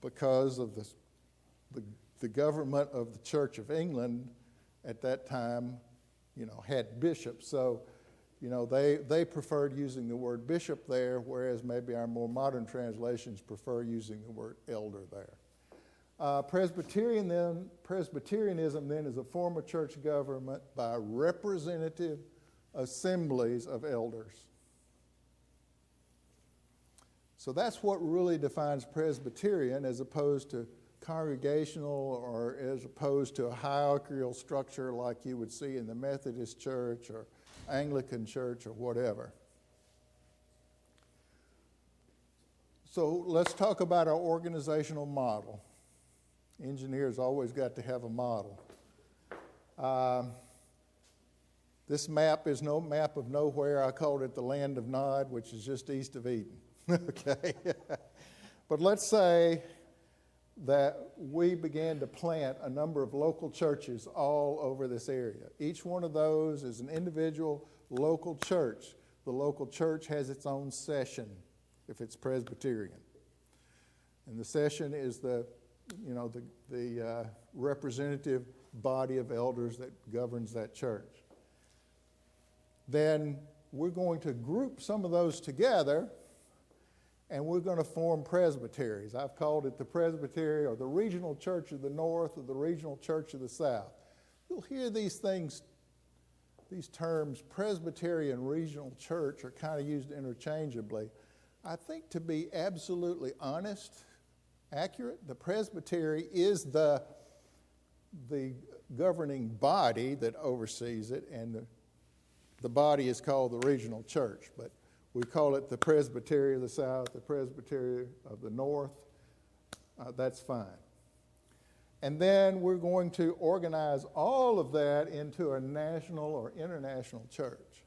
because of the government of the Church of England at that time, had bishops. So, they preferred using the word bishop there, whereas maybe our more modern translations prefer using the word elder there. Presbyterianism then is a form of church government by representative assemblies of elders. So that's what really defines Presbyterian as opposed to congregational or as opposed to a hierarchical structure like you would see in the Methodist Church or Anglican Church or whatever. So let's talk about our organizational model. Engineers always got to have a model. This map is no map of nowhere. I called it the land of Nod, which is just east of Eden. Okay? But let's say that we began to plant a number of local churches all over this area. Each one of those is an individual local church. The local church has its own session if it's Presbyterian. And the session is the representative body of elders that governs that church. Then we're going to group some of those together, and we're going to form presbyteries. I've called it the presbytery or the regional church of the north or the regional church of the south. You'll hear these things, these terms, Presbyterian regional church, are kind of used interchangeably. I think to be absolutely honest, accurate, the presbytery is the governing body that oversees it, and the body is called the regional church. But we call it the presbytery of the south, the presbytery of the north. That's fine. And then we're going to organize all of that into a national or international church.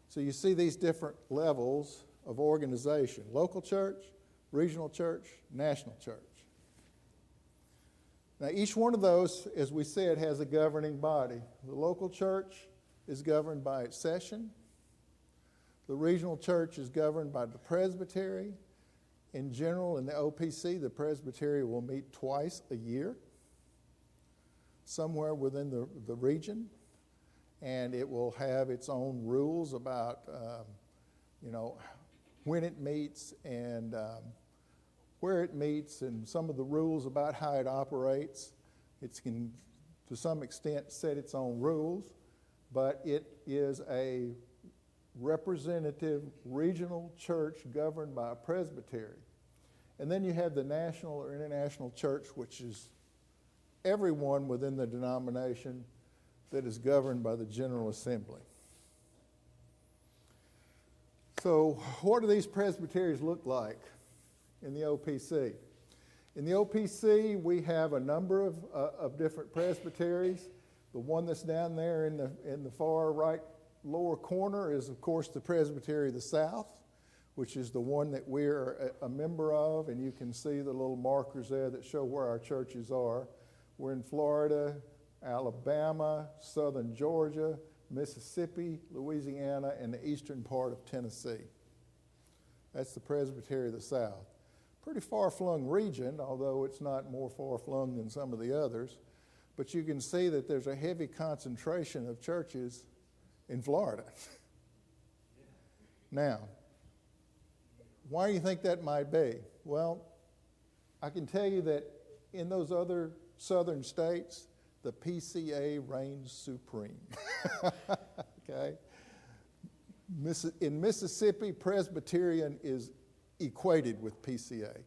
So you see these different levels of organization: local church, regional church, national church. Now, each one of those, as we said, has a governing body. The local church is governed by its session. The regional church is governed by the presbytery. In general, in the OPC, the presbytery will meet twice a year, somewhere within the region, and it will have its own rules about, when it meets and where it meets, and some of the rules about how it operates. It can, to some extent, set its own rules, but it is a representative regional church governed by a presbytery. And then you have the national or international church, which is everyone within the denomination that is governed by the General Assembly. So what do these presbyteries look like in the OPC? In the OPC, we have a number of different presbyteries. The one that's down there in the far right lower corner is, of course, the Presbytery of the South, which is the one that we're a member of, and you can see the little markers there that show where our churches are. We're in Florida, Alabama, southern Georgia, Mississippi, Louisiana, and the eastern part of Tennessee. That's the Presbytery of the South. Pretty far-flung region, although it's not more far-flung than some of the others. But you can see that there's a heavy concentration of churches in Florida. Now, why do you think that might be? Well, I can tell you that in those other southern states, the PCA reigns supreme. Okay? In Mississippi, Presbyterian is equated with PCA,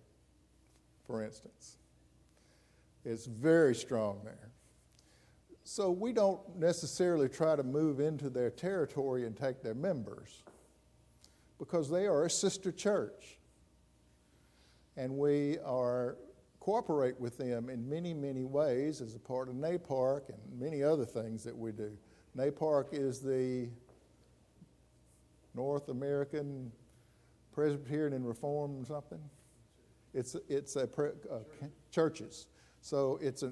for instance. It's very strong there. So we don't necessarily try to move into their territory and take their members, because they are a sister church. And we cooperate with them in many, many ways as a part of NAPARC and many other things that we do. NAPARC is the North American Presbyterian and Reformed something. It's churches. So it's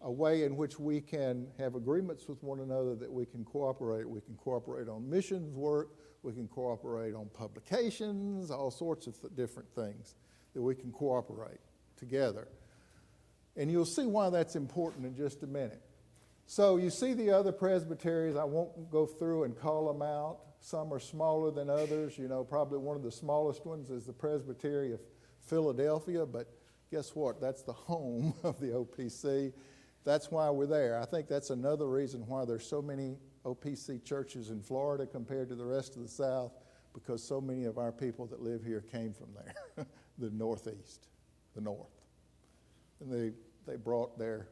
a way in which we can have agreements with one another that we can cooperate. We can cooperate on missions work. We can cooperate on publications, all sorts of different things that we can cooperate together. And you'll see why that's important in just a minute. So you see the other presbyteries. I won't go through and call them out. Some are smaller than others. You know, probably one of the smallest ones is the Presbytery of Philadelphia, but guess what? That's the home of the OPC. That's why we're there. I think that's another reason why there's so many OPC churches in Florida compared to the rest of the South, because so many of our people that live here came from there, the Northeast, the North. And they brought their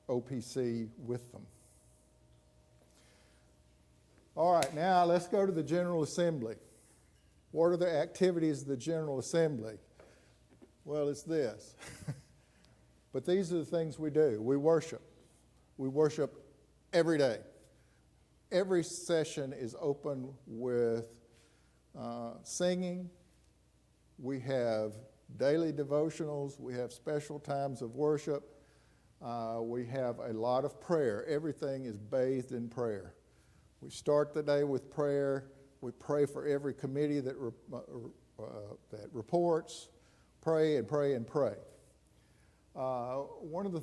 OPC with them. All right, now let's go to the General Assembly. What are the activities of the General Assembly? Well, it's this. But these are the things we do. We worship. We worship every day. Every session is open with singing. We have daily devotionals. We have special times of worship. We have a lot of prayer. Everything is bathed in prayer. We start the day with prayer. We pray for every committee that reports. Pray and pray and pray. One of the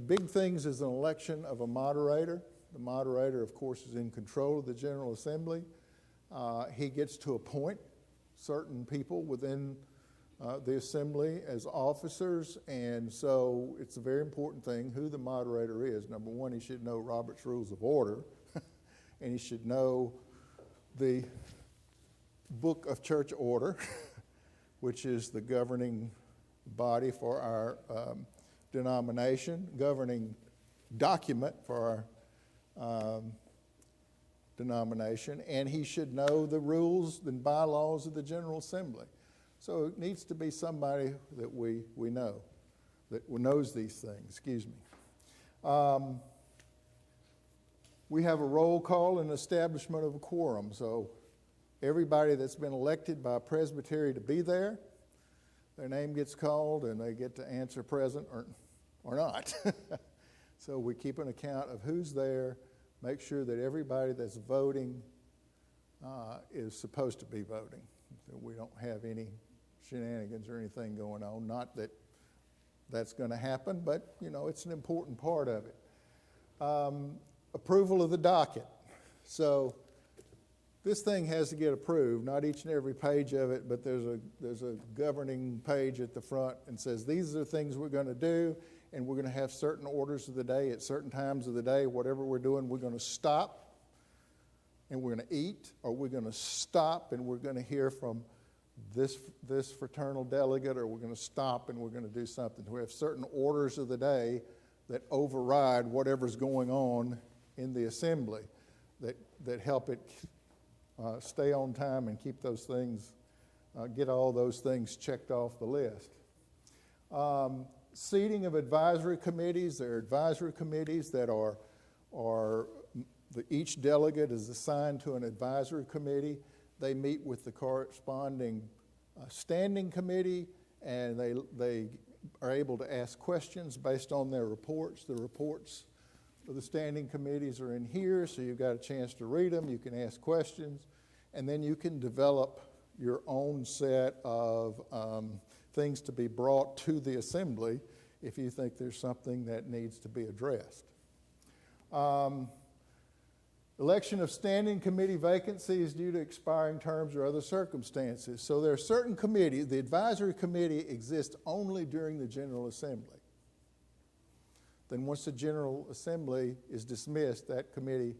big things is an election of a moderator. The moderator, of course, is in control of the General Assembly. He gets to appoint certain people within the Assembly as officers, and so it's a very important thing who the moderator is. Number one, he should know Robert's Rules of Order, and he should know the Book of Church Order, which is the governing body for our denomination, governing document for our denomination, and he should know the rules and bylaws of the General Assembly. So it needs to be somebody that we know, that knows these things, excuse me. We have a roll call and establishment of a quorum, so everybody that's been elected by a presbytery to be there, their name gets called and they get to answer present or not. So we keep an account of who's there, make sure that everybody that's voting is supposed to be voting. So we don't have any shenanigans or anything going on. Not that that's going to happen, but you know, it's an important part of it. Approval of the docket. So this thing has to get approved, not each and every page of it, but there's a governing page at the front and says these are the things we're going to do, and we're going to have certain orders of the day at certain times of the day. Whatever we're doing, we're going to stop and we're going to eat, or we're going to stop and we're going to hear from this fraternal delegate, or we're going to stop and we're going to do something. We have certain orders of the day that override whatever's going on in the assembly that help it stay on time and keep those things, get all those things checked off the list. Seating of advisory committees. There are advisory committees that each delegate is assigned to an advisory committee. They meet with the corresponding standing committee, and they are able to ask questions based on their reports. The reports of the standing committees are in here, so you've got a chance to read them. You can ask questions, and then you can develop your own set of things to be brought to the assembly if you think there's something that needs to be addressed. Election of standing committee vacancies due to expiring terms or other circumstances. So there are certain committees. The advisory committee exists only during the General Assembly. Then once the General Assembly is dismissed, that committee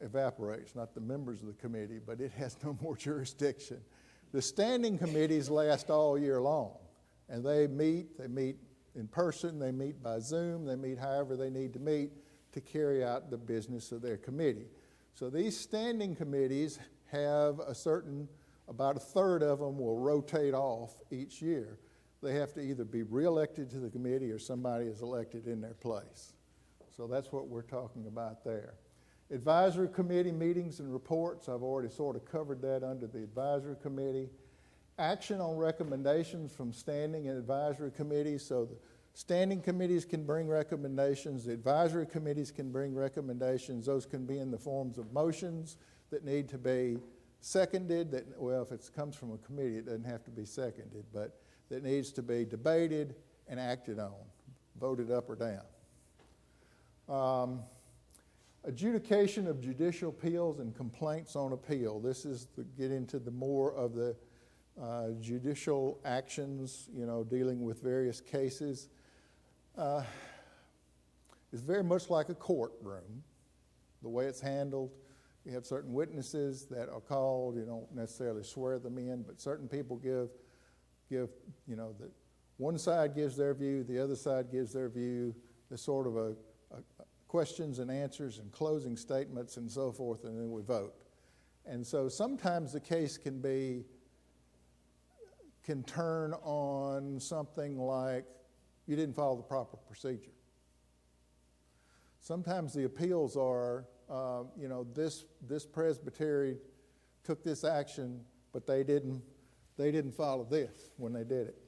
evaporates. Not the members of the committee, but it has no more jurisdiction. The standing committees last all year long, and they meet in person, they meet by Zoom, they meet however they need to meet to carry out the business of their committee. So these standing committees have about a third of them will rotate off each year. They have to either be reelected to the committee or somebody is elected in their place. So that's what we're talking about there. Advisory committee meetings and reports, I've already sort of covered that under the advisory committee. Action on recommendations from standing and advisory committees. So Standing committees can bring recommendations. The advisory committees can bring recommendations. Those can be in the forms of motions that need to be seconded. Well, if it comes from a committee, it doesn't have to be seconded, but that needs to be debated and acted on, voted up or down. Adjudication of judicial appeals and complaints on appeal. This is get into the more of the judicial actions, dealing with various cases. It's very much like a courtroom, the way it's handled. You have certain witnesses that are called. You don't necessarily swear them in, but certain people give the one side gives their view, the other side gives their view. There's sort of a questions and answers and closing statements and so forth, and then we vote. And so sometimes the case can turn on something like you didn't follow the proper procedure. Sometimes the appeals are, this presbytery took this action, but they didn't follow this when they did it.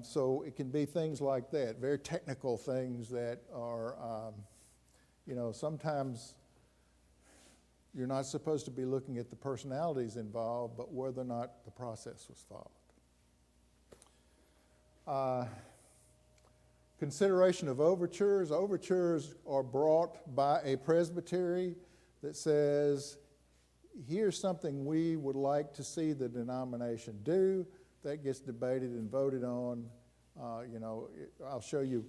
So it can be things like that, very technical things that are, sometimes you're not supposed to be looking at the personalities involved, but whether or not the process was followed. Consideration of overtures. Overtures are brought by a presbytery that says, here's something we would like to see the denomination do. That gets debated and voted on. I'll show you,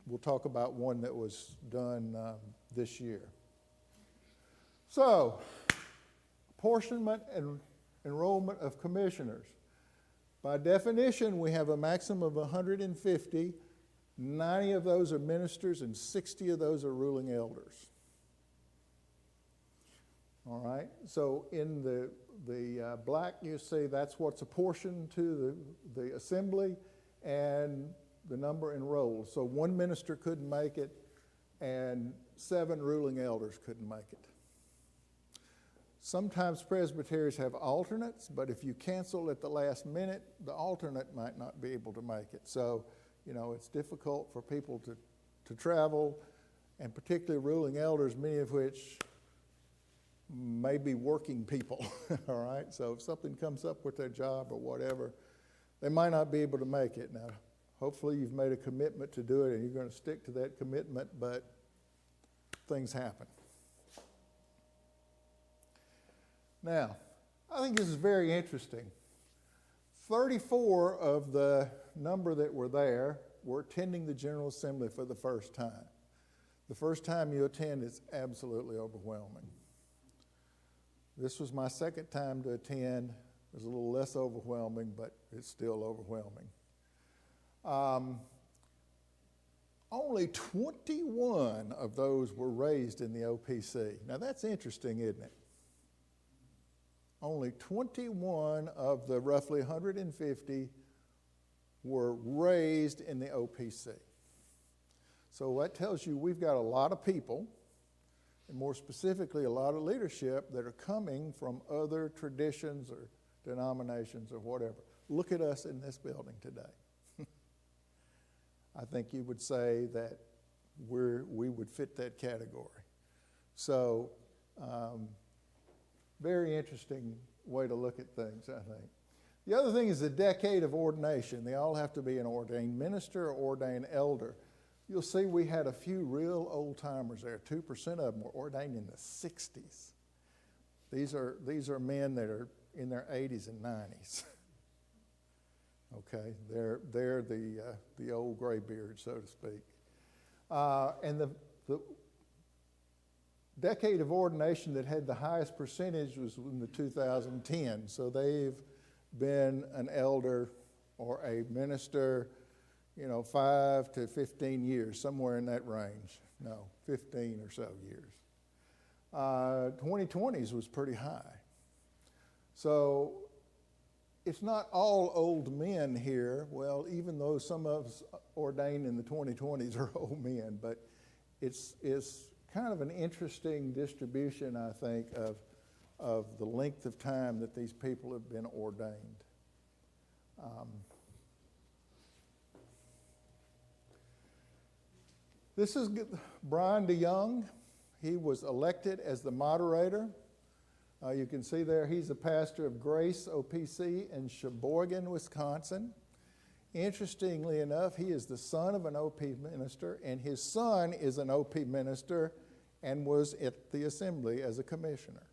we'll talk about one that was done this year. So, apportionment and enrollment of commissioners. By definition, we have a maximum of 150. 90 of those are ministers and 60 of those are ruling elders. All right, so in the black, you see that's what's apportioned to the assembly and the number enrolled. So one minister couldn't make it and 7 ruling elders couldn't make it. Sometimes presbyteries have alternates, but if you cancel at the last minute, the alternate might not be able to make it. So, it's difficult for people to travel, and particularly ruling elders, many of which may be working people, all right? So if something comes up with their job or whatever, they might not be able to make it. Now, hopefully you've made a commitment to do it and you're going to stick to that commitment, but things happen. Now, I think this is very interesting. 34 of the number that were there were attending the General Assembly for the first time. The first time you attend is absolutely overwhelming. This was my second time to attend. It was a little less overwhelming, but it's still overwhelming. Only 21 of those were raised in the OPC. Now that's interesting, isn't it? Only 21 of the roughly 150 were raised in the OPC. So that tells you we've got a lot of people, and more specifically a lot of leadership that are coming from other traditions or denominations or whatever. Look at us in this building today. I think you would say that we would fit that category. So very interesting way to look at things, I think. The other thing is the decade of ordination. They all have to be an ordained minister or ordained elder. You'll see we had a few real old-timers there. 2% of them were ordained in the 60s. These are men that are in their 80s and 90s. Okay, they're the old gray beard, so to speak. And the decade of ordination that had the highest percentage was in the 2010. So they've been an elder or a minister, 5 to 15 years, somewhere in that range. No, 15 or so years. 2020s was pretty high. So it's not all old men here. Well, even though some of us ordained in the 2020s are old men, but it's kind of an interesting distribution, I think, of the length of time that these people have been ordained. This is Brian DeYoung. He was elected as the moderator. You can see there he's a pastor of Grace OPC in Sheboygan, Wisconsin. Interestingly enough, he is the son of an OP minister, and his son is an OP minister and was at the assembly as a commissioner.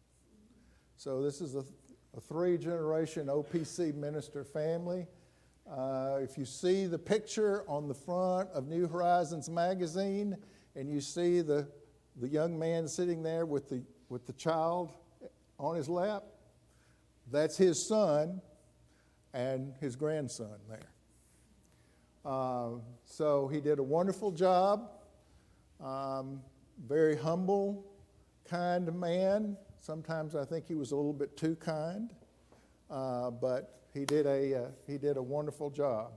So this is a three-generation OPC minister family. If you see the picture on the front of New Horizons magazine, and you see the young man sitting there with the child on his lap, that's his son and his grandson there. So he did a wonderful job, very humble, kind man. Sometimes I think he was a little bit too kind, but he did a wonderful job.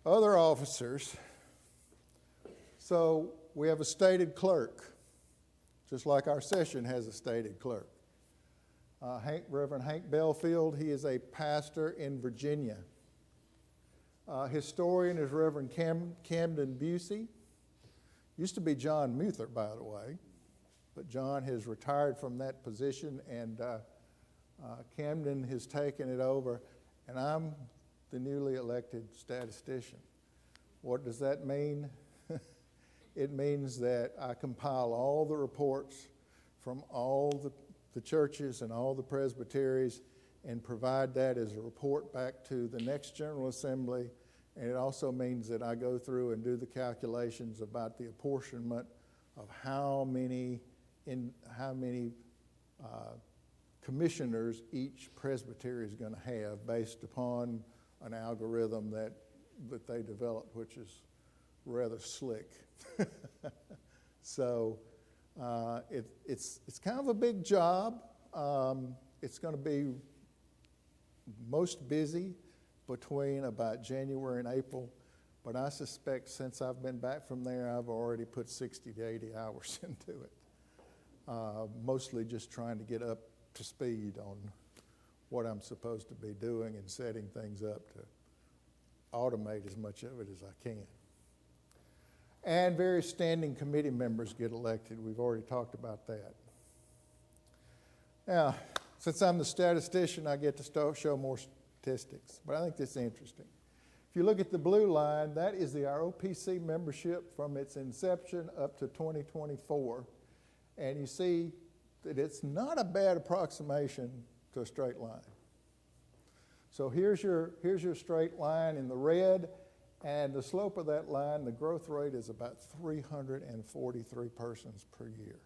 Other officers. So we have a stated clerk, just like our session has a stated clerk. Reverend Hank Belfield, he is a pastor in Virginia. Historian is Reverend Camden Busey. Used to be John Muther, by the way, but John has retired from that position, and Camden has taken it over, and I'm the newly elected statistician. What does that mean? It means that I compile all the reports from all the churches and all the presbyteries and provide that as a report back to the next General Assembly. And it also means that I go through and do the calculations about the apportionment of how many commissioners each presbytery is going to have based upon an algorithm that they developed, which is rather slick. So it's kind of a big job. It's going to be most busy between about January and April, but I suspect since I've been back from there, I've already put 60 to 80 hours into it, mostly just trying to get up to speed on what I'm supposed to be doing and setting things up to automate as much of it as I can. And various standing committee members get elected. We've already talked about that. Now, since I'm the statistician, I get to show more statistics, but I think this is interesting. If you look at the blue line, that is the ROPC membership from its inception up to 2024, and you see that it's not a bad approximation to a straight line. So here's your straight line in the red, and the slope of that line, the growth rate is about 343 persons per year.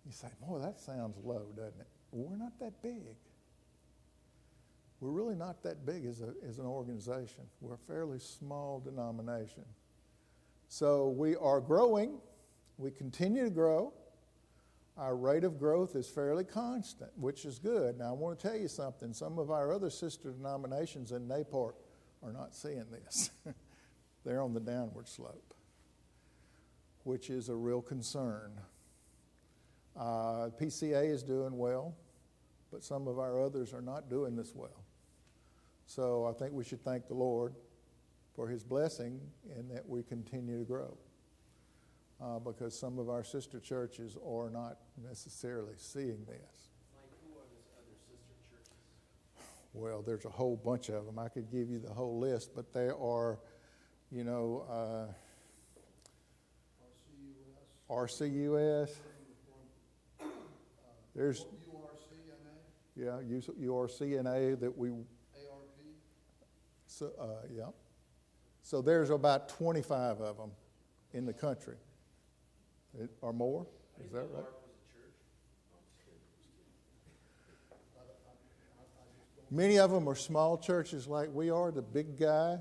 You say, boy, that sounds low, doesn't it? Well, we're not that big. We're really not that big as an organization. We're a fairly small denomination. So we are growing. We continue to grow. Our rate of growth is fairly constant, which is good. Now, I want to tell you something. Some of our other sister denominations in Naport are not seeing this. They're on the downward slope, which is a real concern. PCA is doing well, but some of our others are not doing this well. So I think we should thank the Lord for His blessing in that we continue to grow, because some of our sister churches are not necessarily seeing this. Like, who are those other sister churches? Well, there's a whole bunch of them. I could give you the whole list, but there are, RCUS. There's URCNA that we. ARP. So yeah. So there's about 25 of them in the country, or more. Is that right? ARP was a church? No, I'm just kidding. Many of them are small churches like we are. The big guy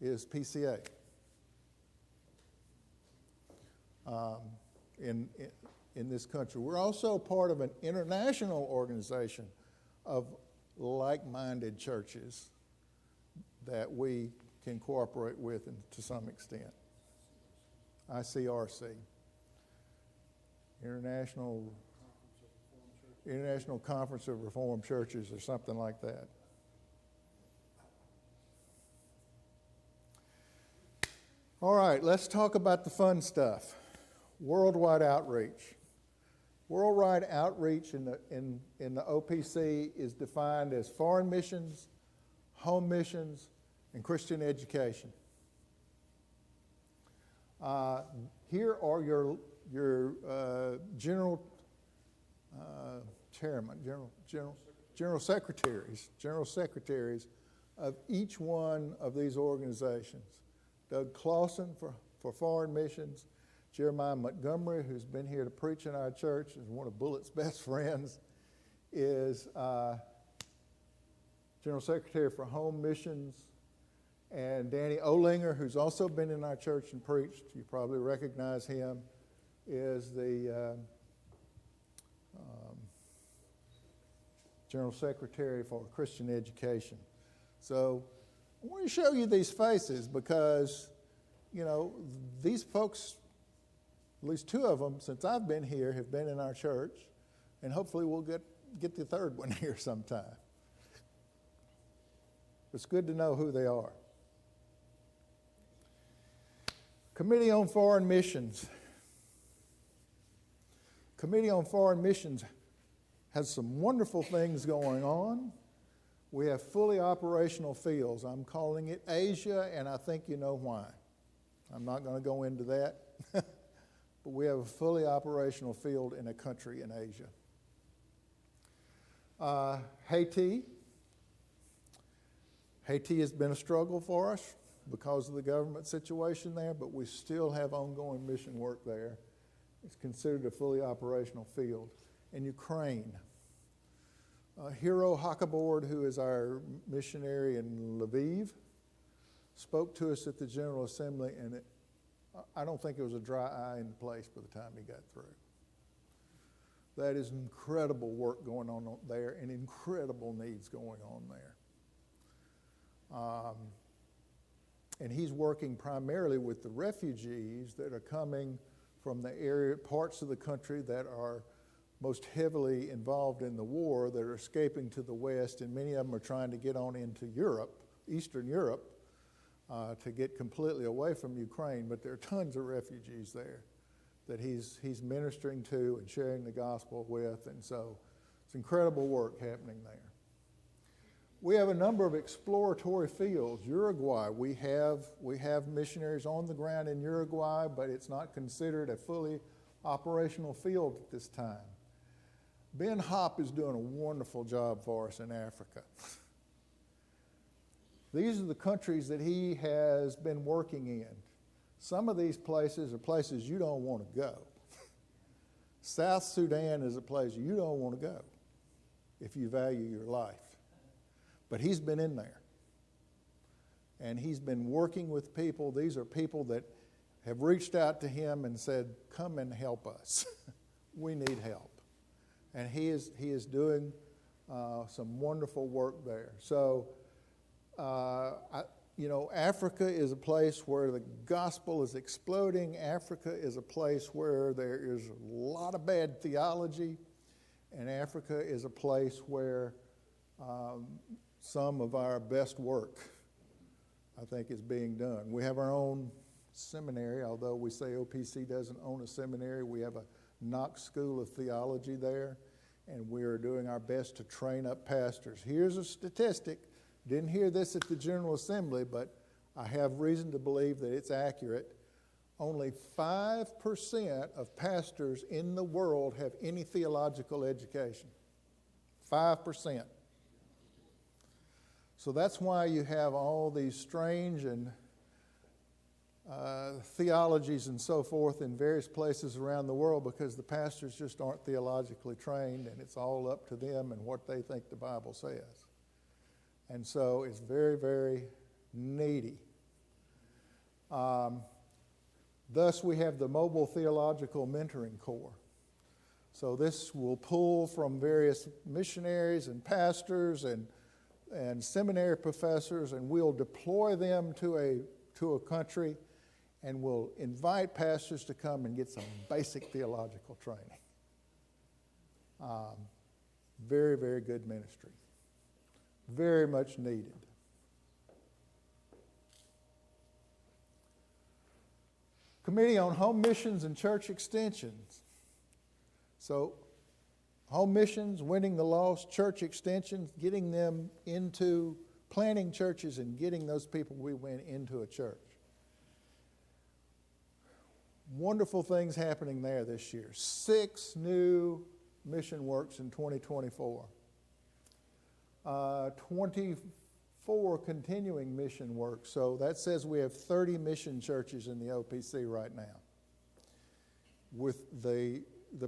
is PCA. In this country. We're also part of an international organization of like-minded churches that we can cooperate with to some extent. ICRC, International Conference of Reformed Churches, or something like that. All right, let's talk about the fun stuff. Worldwide outreach. Worldwide outreach in the OPC is defined as foreign missions, home missions, and Christian education. Here are your general chairman, general secretaries of each one of these organizations. Doug Clausen for foreign missions, Jeremiah Montgomery, who's been here to preach in our church, is one of Bullett's best friends, is General Secretary for Home Missions, and Danny Olinger, who's also been in our church and preached, you probably recognize him, is the General Secretary for Christian Education. So I want to show you these faces because, you know, these folks, at least two of them, since I've been here, have been in our church, and hopefully we'll get the third one here sometime. It's good to know who they are. Committee on Foreign Missions. Committee on Foreign Missions has some wonderful things going on. We have fully operational fields. I'm calling it Asia, and I think you know why. I'm not going to go into that, but we have a fully operational field in a country in Asia. Haiti. Haiti has been a struggle for us because of the government situation there, but we still have ongoing mission work there. It's considered a fully operational field. In Ukraine, Hero Hakabord, who is our missionary in Lviv, spoke to us at the General Assembly, and I don't think there was a dry eye in the place by the time he got through. That is incredible work going on there and incredible needs going on there. And he's working primarily with the refugees that are coming from the parts of the country that are most heavily involved in the war, that are escaping to the West, and many of them are trying to get on into Europe, Eastern Europe, to get completely away from Ukraine. But there are tons of refugees there that he's ministering to and sharing the gospel with, and so it's incredible work happening there. We have a number of exploratory fields. Uruguay, we have missionaries on the ground in Uruguay, but it's not considered a fully operational field at this time. Ben Hopp is doing a wonderful job for us in Africa. These are the countries that he has been working in. Some of these places are places you don't want to go. South Sudan is a place you don't want to go if you value your life. But he's been in there. And he's been working with people. These are people that have reached out to him and said, come and help us. We need help. And he is doing some wonderful work there. So, Africa is a place where the gospel is exploding. Africa is a place where there is a lot of bad theology. And Africa is a place where some of our best work, I think, is being done. We have our own seminary, although we say OPC doesn't own a seminary. We have a Knox School of Theology there, and we are doing our best to train up pastors. Here's a statistic. Didn't hear this at the General Assembly, but I have reason to believe that it's accurate. Only 5% of pastors in the world have any theological education. 5%. So that's why you have all these strange and theologies and so forth in various places around the world, because the pastors just aren't theologically trained, and it's all up to them and what they think the Bible says. And so it's very, very needy. Thus, we have the Mobile Theological Mentoring Corps. So this will pull from various missionaries and pastors and seminary professors, and we'll deploy them to a country, and we'll invite pastors to come and get some basic theological training. Very, very good ministry. Very much needed. Committee on Home Missions and Church Extensions. So, home missions, winning the lost, church extensions, getting them into planting churches and getting those people we win into a church. Wonderful things happening there this year. 6 new mission works in 2024. 24 continuing mission works. So that says we have 30 mission churches in the OPC right now. With the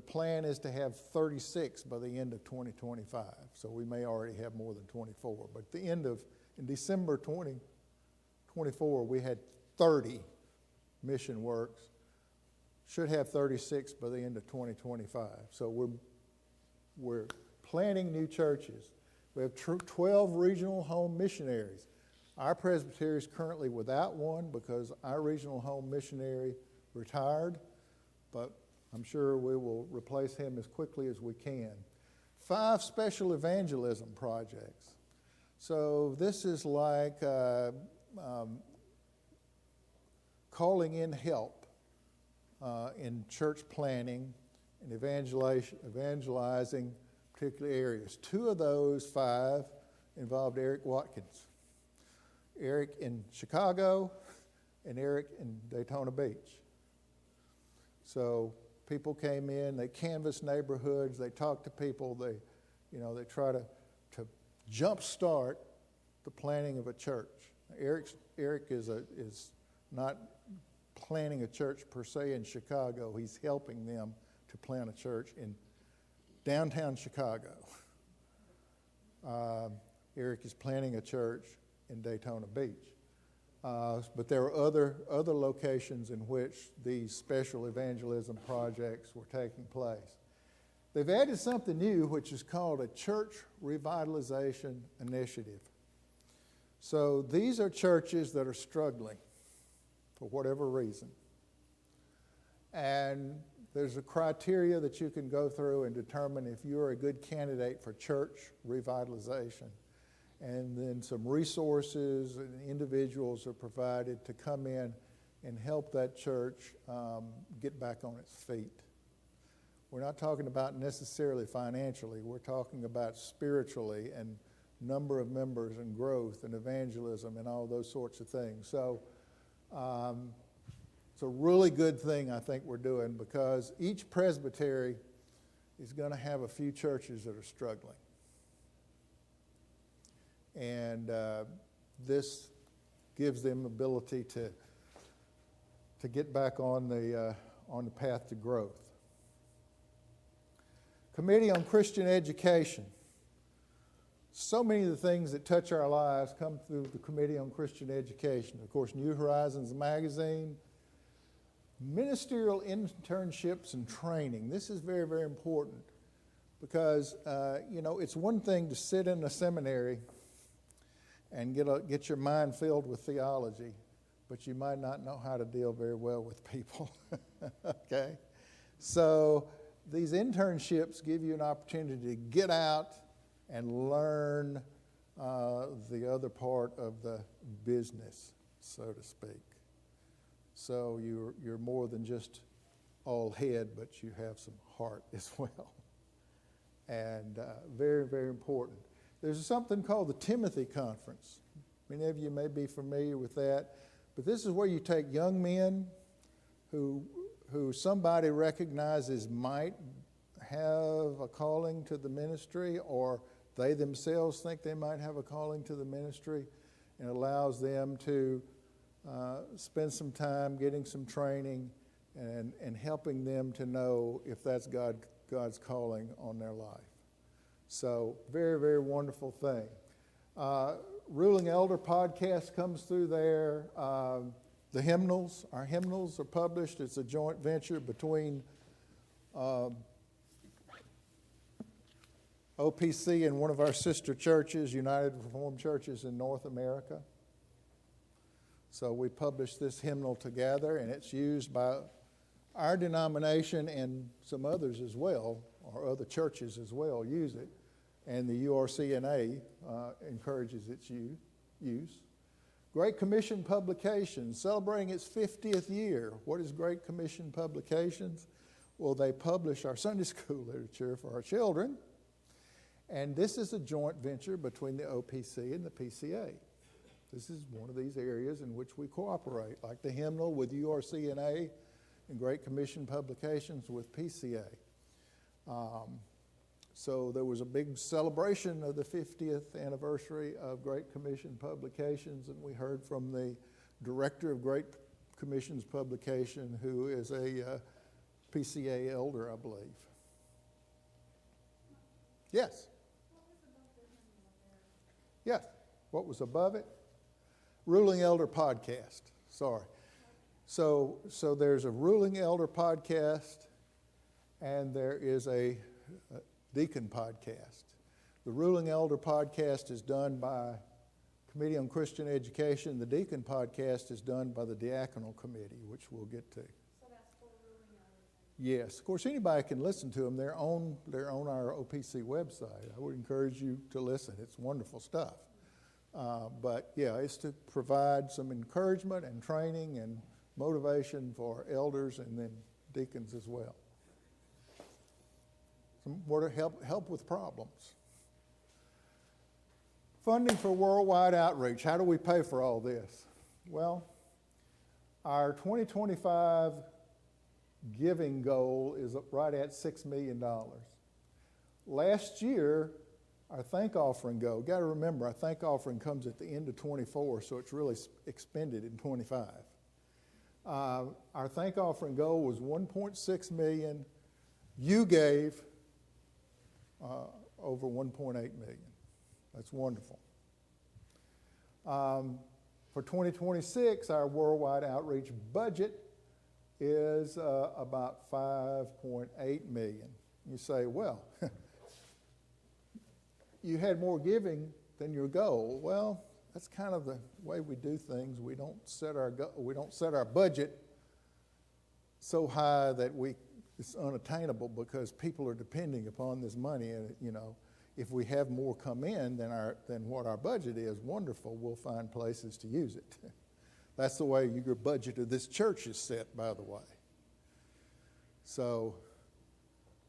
plan is to have 36 by the end of 2025. So we may already have more than 24. But in December 2024, we had 30 mission works. Should have 36 by the end of 2025. So we're planting new churches. We have 12 regional home missionaries. Our presbytery is currently without one because our regional home missionary retired, but I'm sure we will replace him as quickly as we can. 5 special evangelism projects. So this is like calling in help in church planning and evangelizing particular areas. 2 of those 5 involved Eric Watkins. Eric in Chicago and Eric in Daytona Beach. So people came in, they canvassed neighborhoods, they talked to people, they try to jumpstart the planning of a church. Eric is not planning a church per se in Chicago. He's helping them to plant a church in downtown Chicago. Eric is planning a church in Daytona Beach. But there are other locations in which these special evangelism projects were taking place. They've added something new, which is called a church revitalization initiative. So these are churches that are struggling for whatever reason. And there's a criteria that you can go through and determine if you're a good candidate for church revitalization. And then some resources and individuals are provided to come in and help that church get back on its feet. We're not talking about necessarily financially. We're talking about spiritually and number of members and growth and evangelism and all those sorts of things. So it's a really good thing I think we're doing, because each presbytery is going to have a few churches that are struggling. And this gives them ability to get back on the path to growth. Committee on Christian Education. So many of the things that touch our lives come through the Committee on Christian Education. Of course, New Horizons magazine, ministerial internships and training. This is very, very important because, it's one thing to sit in a seminary and get your mind filled with theology, but you might not know how to deal very well with people, okay? So these internships give you an opportunity to get out and learn the other part of the business, so to speak. So you're more than just all head, but you have some heart as well. And very, very important. There's something called the Timothy Conference. Many of you may be familiar with that. But this is where you take young men who somebody recognizes might have a calling to the ministry, or they themselves think they might have a calling to the ministry, and allows them to spend some time getting some training and helping them to know if that's God's calling on their life. So very, very wonderful thing. Ruling Elder podcast comes through there. The hymnals, our hymnals are published. It's a joint venture between OPC and one of our sister churches, United Reformed Churches in North America. So we published this hymnal together, and it's used by our denomination and some others as well, or other churches as well use it. And the URCNA encourages its use. Great Commission Publications, celebrating its 50th year. What is Great Commission Publications? Well, they publish our Sunday school literature for our children, and this is a joint venture between the OPC and the PCA. This is one of these areas in which we cooperate, like the hymnal with URCNA and Great Commission Publications with PCA. So there was a big celebration of the 50th anniversary of Great Commission Publications, and we heard from the director of Great Commission's publication, who is a PCA elder, I believe. Yes? Yes. What was above it? Ruling Elder Podcast. Sorry. So there's a Ruling Elder Podcast, and there is a Deacon Podcast. The Ruling Elder Podcast is done by Committee on Christian Education. The Deacon Podcast is done by the Diaconal Committee, which we'll get to. So that's for ruling elders? Yes, of course, anybody can listen to them. They're on our OPC website. I would encourage you to listen. It's wonderful stuff. But yeah, it's to provide some encouragement and training and motivation for elders and then deacons as well. Some more to help with problems. Funding for worldwide outreach. How do we pay for all this? Well, our 2025 giving goal is right at $6 million. Last year, our thank offering goal, got to remember, our thank offering comes at the end of 24, so it's really expended in 25. Our thank offering goal was $1.6 million. You gave over $1.8 million. That's wonderful. For 2026, our worldwide outreach budget is about $5.8 million. You say, well, you had more giving than your goal. Well, that's kind of the way we do things. We don't set our budget so high that it's unattainable because people are depending upon this money. And if we have more come in than what our budget is, wonderful. We'll find places to use it. That's the way your budget of this church is set, by the way. So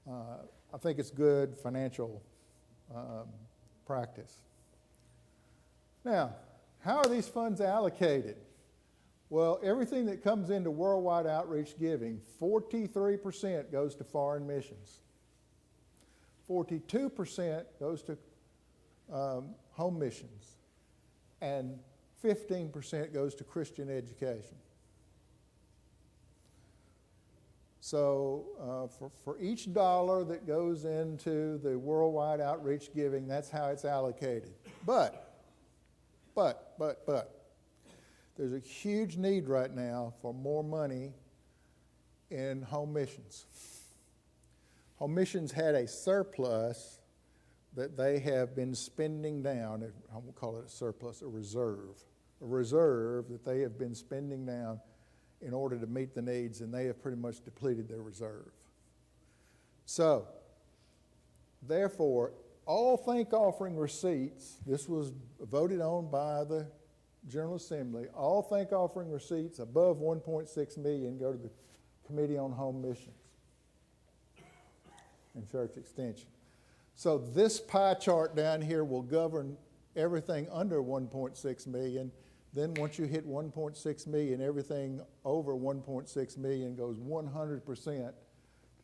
I think it's good financial practice. Now, how are these funds allocated? Well, everything that comes into worldwide outreach giving, 43% goes to foreign missions. 42% goes to home missions. And 15% goes to Christian education. So for each dollar that goes into the worldwide outreach giving, that's how it's allocated. But, there's a huge need right now for more money in home missions. Home missions had a surplus that they have been spending down. I won't call it a surplus, a reserve that they have been spending down in order to meet the needs, and they have pretty much depleted their reserve. So, therefore, all thank offering receipts, this was voted on by the General Assembly, all thank offering receipts above $1.6 million go to the Committee on Home Missions and Church Extension. So this pie chart down here will govern everything under $1.6 million. Then once you hit $1.6 million, everything over $1.6 million goes 100%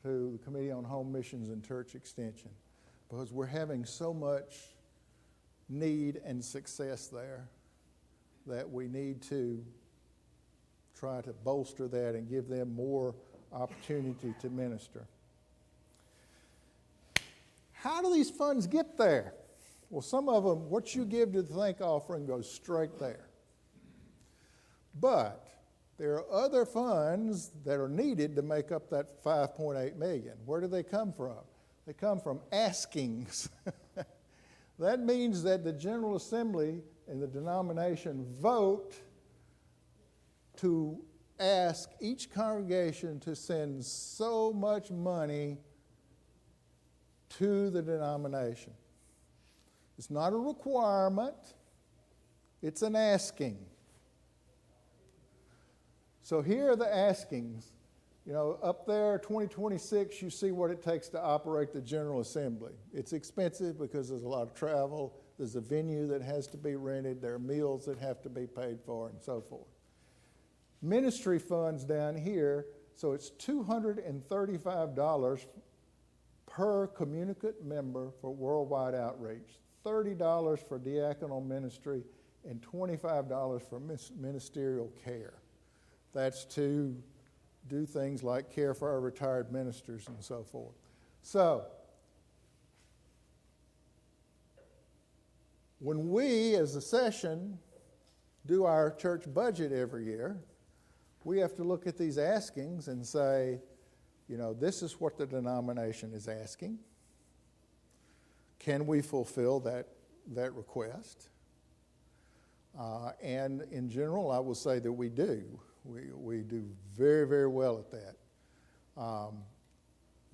to the Committee on Home Missions and Church Extension, because we're having so much need and success there that we need to try to bolster that and give them more opportunity to minister. How do these funds get there? Well, some of them, what you give to the thank offering goes straight there. But there are other funds that are needed to make up that $5.8 million. Where do they come from? They come from askings. That means that the General Assembly and the denomination vote to ask each congregation to send so much money to the denomination. It's not a requirement, it's an asking. So here are the askings. You know, up there, 2026, you see what it takes to operate the General Assembly. It's expensive because there's a lot of travel. There's a venue that has to be rented. There are meals that have to be paid for and so forth. Ministry funds down here, so it's $235 per communicant member for worldwide outreach, $30 for diaconal ministry, and $25 for ministerial care. That's to do things like care for our retired ministers and so forth. So, when we as a session do our church budget every year, we have to look at these askings and say, you know, this is what the denomination is asking. Can we fulfill that request? And in general, I will say that we do. We do very, very well at that.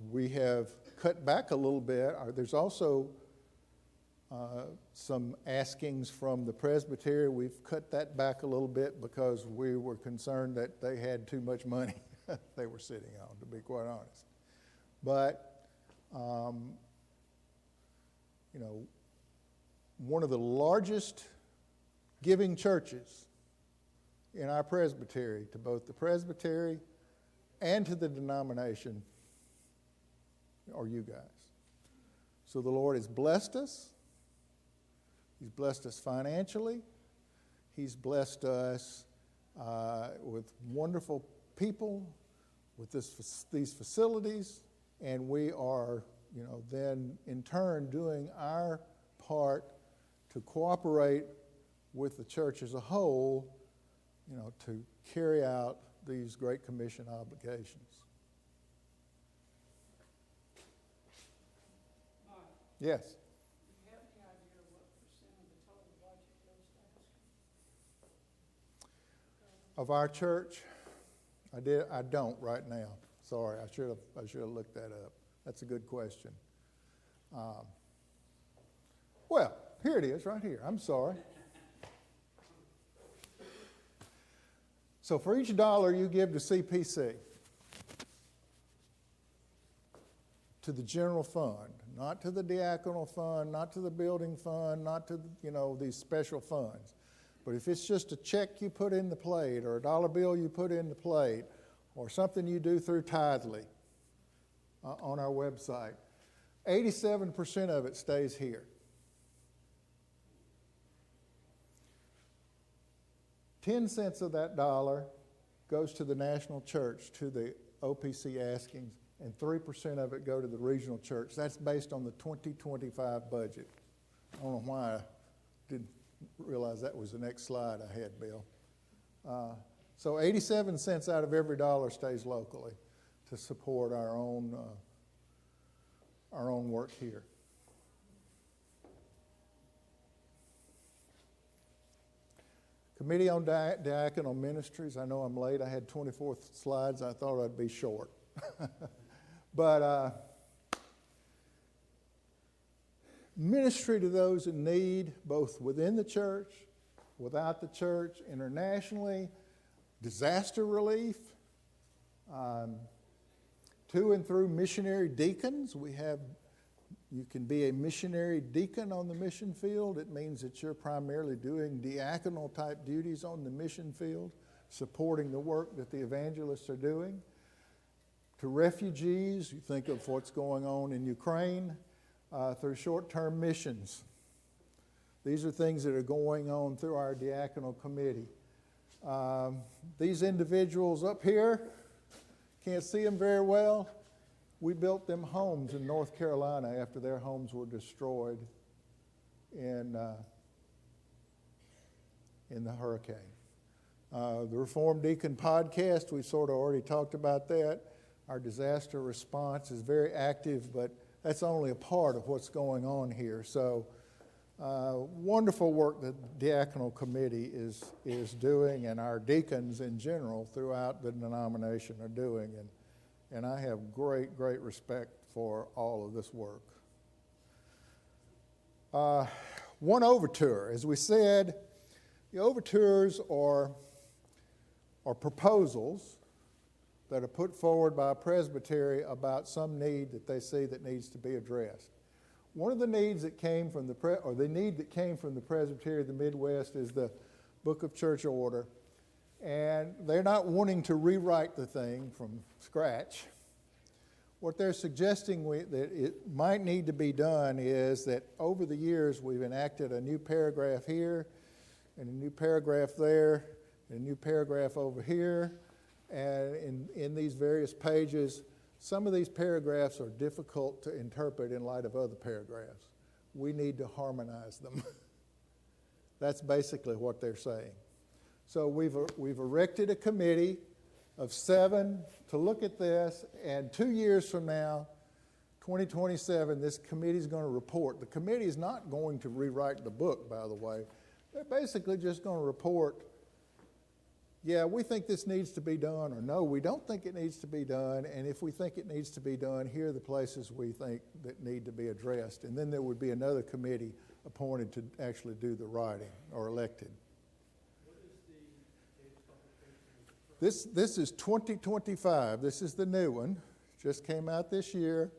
We have cut back a little bit. There's also some askings from the presbytery. We've cut that back a little bit because we were concerned that they had too much money they were sitting on, to be quite honest. But, you know, one of the largest giving churches in our presbytery, to both the presbytery and to the denomination, are you guys. So the Lord has blessed us. He's blessed us financially. He's blessed us with wonderful people, with these facilities, and we are, you know, then in turn doing our part to cooperate with the church as a whole, you know, to carry out these Great Commission obligations. Mark, Yes. do you have any idea what percent of the total budget goes to asking? Of our church, I don't right now. Sorry, I should have looked that up. That's a good question. Well, here it is, right here. I'm sorry. So for each dollar you give to CPC, to the general fund, not to the diaconal fund, not to the building fund, not to, you know, these special funds. But if it's just a check you put in the plate or a dollar bill you put in the plate or something you do through Tithely on our website, 87% of it stays here. 10 cents of that dollar goes to the national church, to the OPC askings, and 3% of it go to the regional church. That's based on the 2025 budget. I don't know why I didn't realize that was the next slide I had, Bill. So 87 cents out of every dollar stays locally to support our own work here. Committee on Diaconal Ministries. I know I'm late. I had 24 slides. I thought I'd be short. But ministry to those in need, both within the church, without the church, internationally, disaster relief, to and through missionary deacons. You can be a missionary deacon on the mission field. It means that you're primarily doing diaconal type duties on the mission field, supporting the work that the evangelists are doing. To refugees, you think of what's going on in Ukraine, through short-term missions. These are things that are going on through our diaconal committee. These individuals up here, can't see them very well. We built them homes in North Carolina after their homes were destroyed in the hurricane. The Reformed Deacon podcast, we sort of already talked about that. Our disaster response is very active, but that's only a part of what's going on here. So wonderful work that the Diaconal Committee is doing, and our deacons in general throughout the denomination are doing. And I have great, great respect for all of this work. One overture. As we said, the overtures are are proposals that are put forward by a presbytery about some need that they see that needs to be addressed. One of the needs that came from the need that came from the Presbytery of the Midwest is the Book of Church Order, and they're not wanting to rewrite the thing from scratch. What they're suggesting that it might need to be done is that over the years we've enacted a new paragraph here, and a new paragraph there, and a new paragraph over here, and in these various pages, some of these paragraphs are difficult to interpret in light of other paragraphs. We need to harmonize them. That's basically what they're saying. So we've erected a committee of 7 to look at this, and 2 years from now, 2027, this committee is going to report. The committee is not going to rewrite the book, by the way. They're basically just going to report, yeah, we think this needs to be done, or no, we don't think it needs to be done, and if we think it needs to be done, here are the places we think that need to be addressed. And then there would be another committee appointed to actually do the writing, or elected. What is the date of publication? This is 2025. This is the new one. Just came out this year.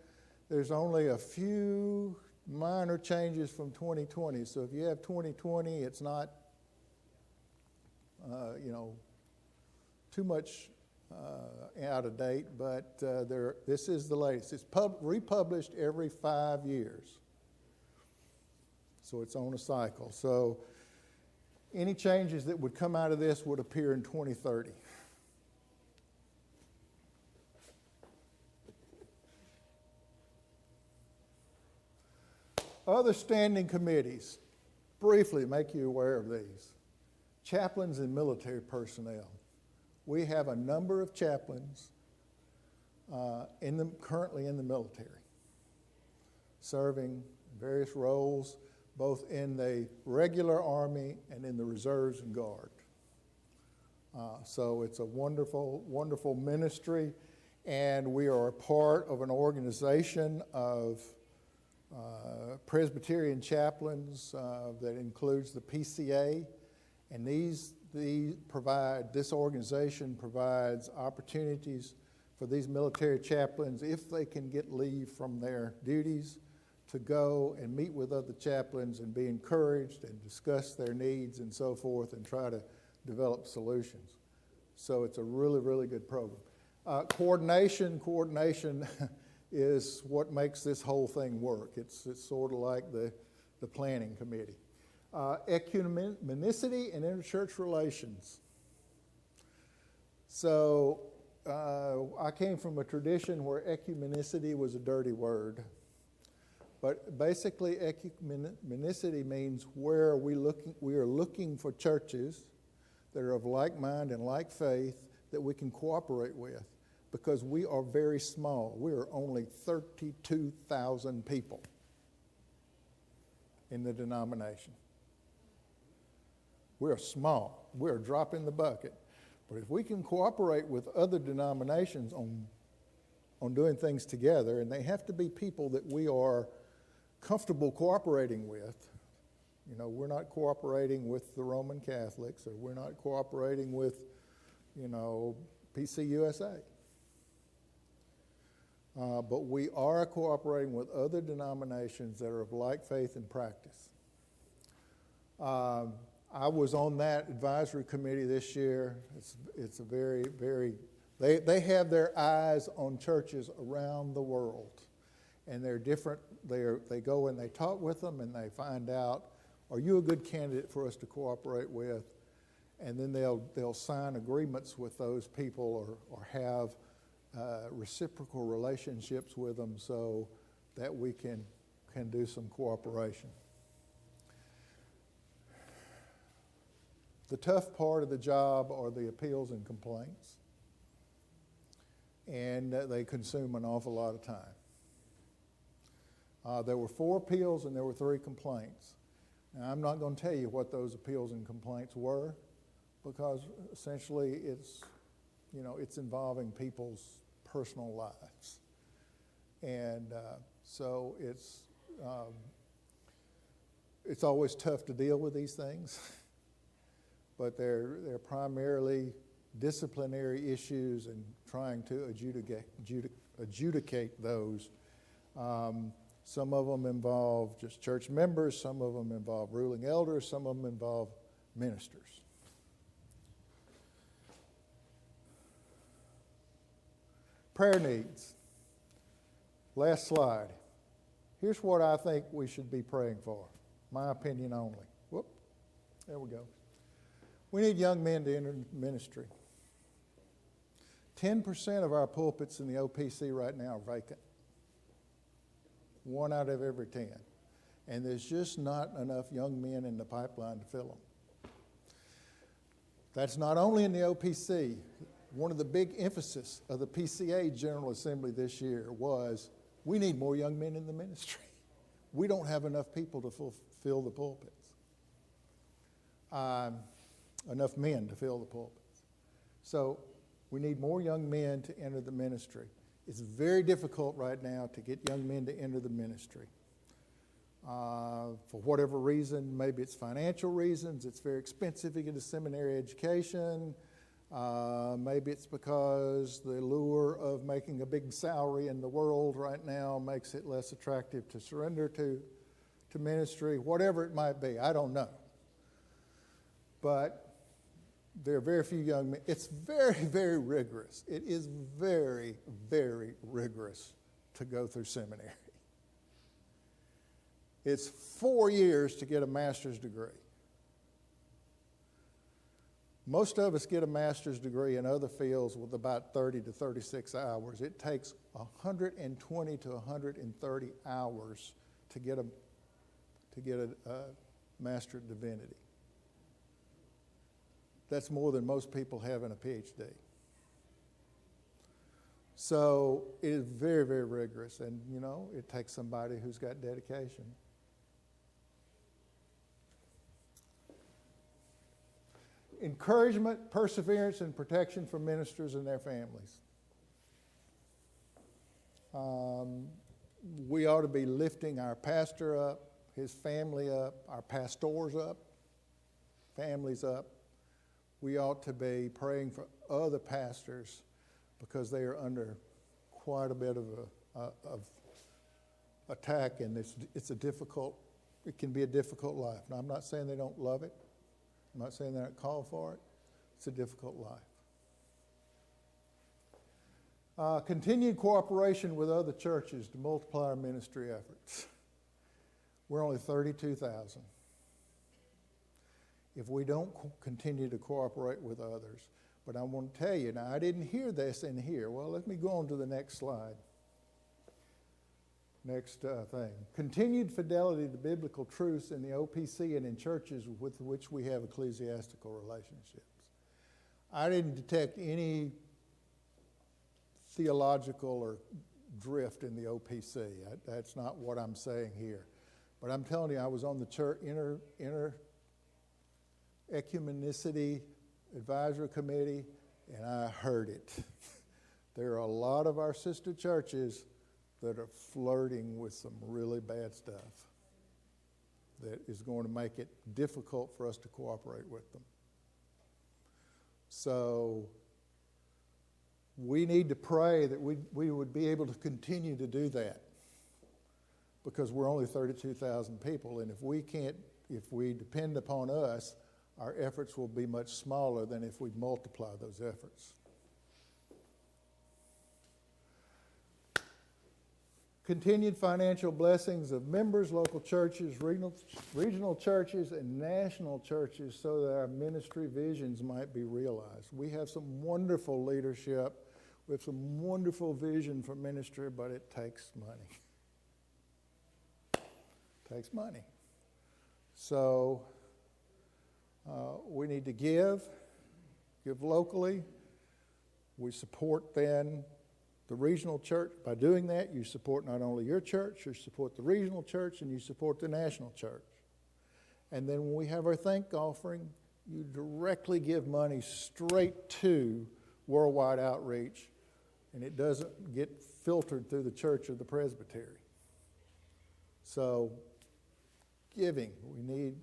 There's only a few minor changes from 2020. So if you have 2020, it's not, too much out of date. But this is the latest. It's republished every 5 years. So it's on a cycle. So any changes that would come out of this would appear in 2030. Other standing committees, briefly make you aware of these. Chaplains and military personnel. We have a number of chaplains currently in the military, serving various roles, both in the regular Army and in the reserves and guard. So it's a wonderful, wonderful ministry, and we are a part of an organization of Presbyterian chaplains that includes the PCA, and this organization provides opportunities for these military chaplains, if they can get leave from their duties, to go and meet with other chaplains and be encouraged and discuss their needs and so forth and try to develop solutions. So it's a really, really good program. Coordination is what makes this whole thing work. It's sort of like the planning committee. Ecumenicity and interchurch relations. So I came from a tradition where ecumenicity was a dirty word. But basically, ecumenicity means we are looking for churches that are of like mind and like faith that we can cooperate with, because we are very small. We are only 32,000 people in the denomination. We are small. We are a drop in the bucket. But if we can cooperate with other denominations on doing things together, and they have to be people that we are comfortable cooperating with. We're not cooperating with the Roman Catholics, or we're not cooperating with, PCUSA. But we are cooperating with other denominations that are of like faith and practice. I was on that advisory committee this year. It's a very, very, they have their eyes on churches around the world. And they're different. They go and they talk with them, and they find out, are you a good candidate for us to cooperate with? And then they'll sign agreements with those people, or have reciprocal relationships with them, so that we can do some cooperation. The tough part of the job are the appeals and complaints, and they consume an awful lot of time. There were 4 appeals and there were 3 complaints. Now, I'm not going to tell you what those appeals and complaints were, because essentially it's involving people's personal lives. And so it's always tough to deal with these things, but they're primarily disciplinary issues and trying to adjudicate those. Some of them involve just church members, some of them involve ruling elders, some of them involve ministers. Prayer needs. Last slide. Here's what I think we should be praying for. My opinion only. Whoop. There we go. We need young men to enter ministry. 10% of our pulpits in the OPC right now are vacant. 1 out of every 10. And there's just not enough young men in the pipeline to fill them. That's not only in the OPC. One of the big emphasis of the PCA General Assembly this year was we need more young men in the ministry. We don't have enough people to fill the pulpits. Enough men to fill the pulpits. So we need more young men to enter the ministry. It's very difficult right now to get young men to enter the ministry. For whatever reason, maybe it's financial reasons, it's very expensive to get a seminary education. Maybe it's because the lure of making a big salary in the world right now makes it less attractive to surrender to ministry. Whatever it might be, I don't know. But there are very few young men. It's very, very rigorous. It is very, very rigorous to go through seminary. It's 4 years to get a master's degree. Most of us get a master's degree in other fields with about 30 to 36 hours. It takes 120 to 130 hours to get a Master of Divinity. That's more than most people have in a PhD. So it is very, very rigorous, and it takes somebody who's got dedication. Encouragement, perseverance, and protection for ministers and their families. We ought to be lifting our pastor up, his family up, our pastors up, families up. We ought to be praying for other pastors because they are under quite a bit of attack, and it can be a difficult life. Now, I'm not saying they don't love it. I'm not saying they're not called for it. It's a difficult life. Continued cooperation with other churches to multiply our ministry efforts. We're only 32,000. If we don't continue to cooperate with others. But I want to tell you, now I didn't hear this in here. Well, let me go on to the next slide. Next thing. Continued fidelity to biblical truths in the OPC and in churches with which we have ecclesiastical relationships. I didn't detect any theological or drift in the OPC. That's not what I'm saying here. But I'm telling you, I was on the church inner ecumenicity advisory committee, and I heard it. There are a lot of our sister churches that are flirting with some really bad stuff that is going to make it difficult for us to cooperate with them. So we need to pray that we would be able to continue to do that, because we're only 32,000 people, and if we depend upon us, our efforts will be much smaller than if we multiply those efforts. Continued financial blessings of members, local churches, regional churches, and national churches so that our ministry visions might be realized. We have some wonderful leadership. We have some wonderful vision for ministry, but it takes money. It takes money. So we need to give locally. We support then the regional church. By doing that, you support not only your church, you support the regional church, and you support the national church. And then when we have our thank offering, you directly give money straight to worldwide outreach, and it doesn't get filtered through the church or the presbytery. So giving,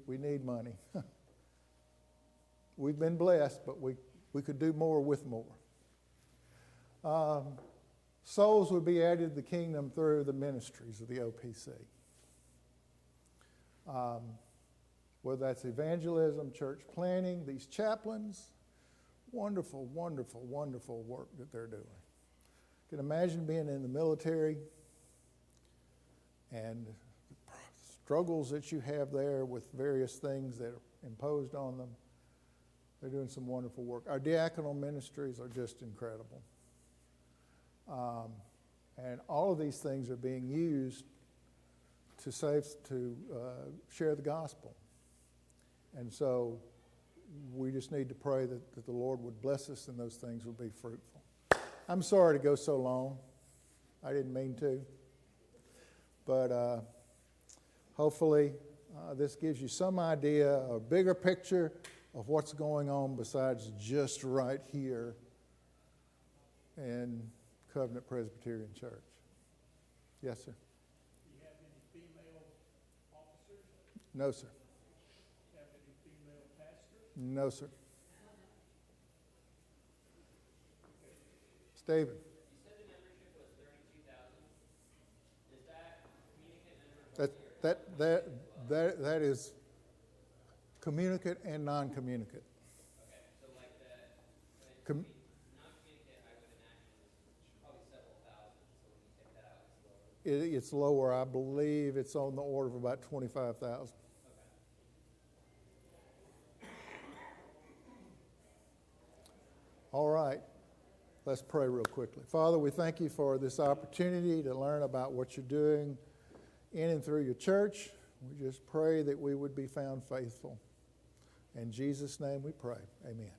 we need money. We've been blessed, but we We could do more with more. Souls would be added to the kingdom through the ministries of the OPC. Whether that's evangelism, church planning, these chaplains, wonderful, wonderful, wonderful work that they're doing. You can imagine being in the military and the struggles that you have there with various things that are imposed on them. They're doing some wonderful work. Our diaconal ministries are just incredible. And all of these things are being used to share the gospel. And so we just need to pray that the Lord would bless us and those things would be fruitful. I'm sorry to go so long. I didn't mean to. But hopefully this gives you some idea, a bigger picture of what's going on besides just right here in Covenant Presbyterian Church. Yes, sir. Do you have any female officers? No, sir. Have any female pastors? No, sir. Stephen. You said the membership was 32,000. Is that communicant members? That is communicant and non-communicant. Okay, so like that, non-communicant, I would imagine, is probably several thousand. So when you take that out, it's lower. It's lower. I believe it's on the order of about 25,000. Okay. All right. Let's pray real quickly. Father, we thank you for this opportunity to learn about what you're doing in and through your church. We just pray that we would be found faithful. In Jesus' name we pray. Amen.